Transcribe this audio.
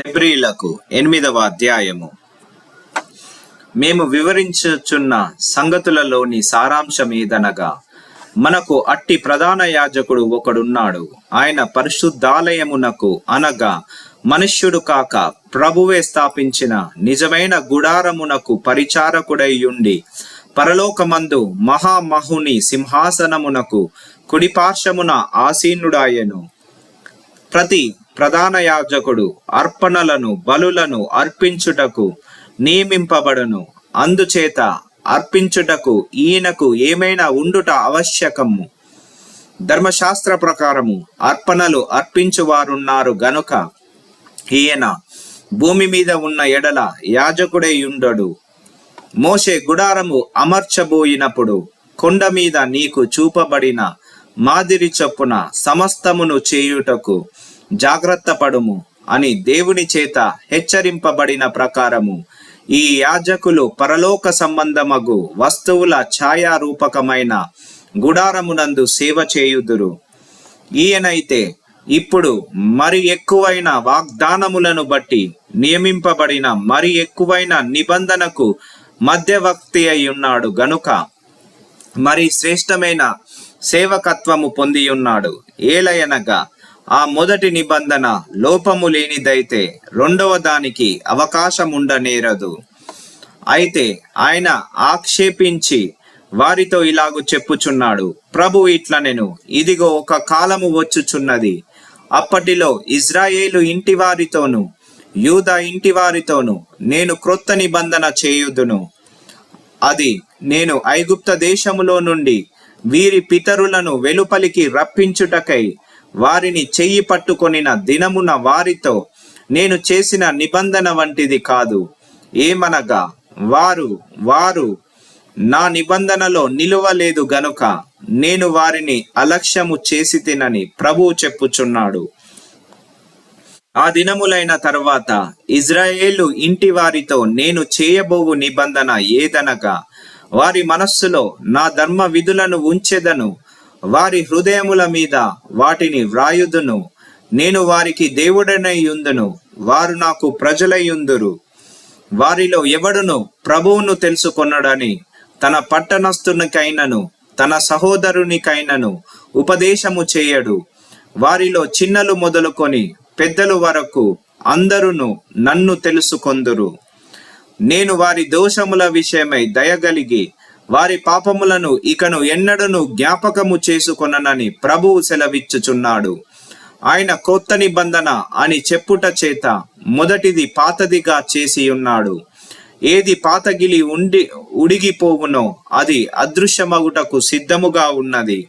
హెబ్రీయులకు 8వ అధ్యాయము. మేము వివరించుచున్న సంగతులలోని సారాంశమేదనగా, మనకు అట్టి ప్రధాన యాజకుడు ఒకడున్నాడు. ఆయన పరిశుద్ధాలయమునకు అనగా మనుష్యుడు కాక ప్రభువే స్థాపించిన నిజమైన గుడారమునకు పరిచారకుడై ఉండి, పరలోకమందు మహామహుని సింహాసనమునకు కుడిపార్శ్వమున ఆసీనుడాయెను. ప్రతి ప్రధాన యాజకుడు అర్పణలను బలులను అర్పించుటకు నియమింపబడును. అందుచేత అర్పించుటకు ఈయనకు ఏమైనా ఉండుట ఆవశ్యకము. ధర్మశాస్త్ర ప్రకారము అర్పణలు అర్పించువారున్నారు గనుక ఈయన భూమి మీద ఉన్న ఎడల యాజకుడై ఉండడు. మోషే గుడారము అమర్చబోయినప్పుడు, కొండ మీద నీకు చూపబడిన మాదిరి చొప్పున సమస్తమును చేయుటకు జాగ్రత్త పడుము అని దేవుని చేత హెచ్చరింపబడిన ప్రకారము ఈ యాజకులు పరలోక సంబంధమగు వస్తువుల ఛాయారూపకమైన గుడారమునందు సేవ చేయుదురు. ఈయనైతే ఇప్పుడు మరి ఎక్కువైన వాగ్దానములను బట్టి నియమింపబడిన మరి ఎక్కువైన నిబంధనకు మధ్యవర్తి అయి ఉన్నాడు గనుక మరి శ్రేష్టమైన సేవకత్వము పొంది ఉన్నాడు. ఏలయనగా ఆ మొదటి నిబంధన లోపము లేనిదైతే రెండవ దానికి అవకాశముండనేరదు. అయితే ఆయన ఆక్షేపించి వారితో ఇలాగు చెప్పుచున్నాడు, ప్రభు ఇట్లనెను, ఇదిగో ఒక కాలము వచ్చుచున్నది, అప్పటిలో ఇజ్రాయేలు ఇంటి వారితోను యూదా ఇంటి వారితోను నేను క్రొత్త నిబంధన చేయుదును. అది నేను ఐగుప్త దేశములో నుండి వీరి పితరులను వెలుపలికి రప్పించుటకై వారిని చెయ్యి పట్టుకొనిన దినమున వారితో నేను చేసిన నిబంధన వంటిది కాదు. ఏమనగా వారు నా నిబంధనలో నిలువలేదు గనుక నేను వారిని అలక్ష్యము చేసి తినని ప్రభువు చెప్పుచున్నాడు. ఆ దినములైన తరువాత ఇజ్రాయేలు ఇంటి వారితో నేను చేయబోవు నిబంధన ఏదనగా, వారి మనస్సులో నా ధర్మ విధులను ఉంచెదను, వారి హృదయముల మీద వాటిని వ్రాయుదును. నేను వారికి దేవుడనై యుందును, వారు నాకు ప్రజలై యుందురు. వారిలో ఎవడును ప్రభువును తెలుసుకొనడని తన పట్టణస్థునికైనను తన సహోదరునికైనను ఉపదేశము చేయడు. వారిలో చిన్నలు మొదలుకొని పెద్దలు వరకు అందరును నన్ను తెలుసుకొందురు. నేను వారి దోషముల విషయమై దయగలిగి వారి పాపములను ఇకను ఎన్నడను జ్ఞాపకము చేసుకొననని ప్రభువు సెలవిచ్చుచున్నాడు. ఆయన క్రొత్త నిబంధన అని చెప్పుట చేత మొదటిది పాతదిగా చేసి ఉన్నాడు. ఏది పాతగిలి ఉడిగిపోవునో అది అదృశ్యమగుటకు సిద్ధముగా ఉన్నది.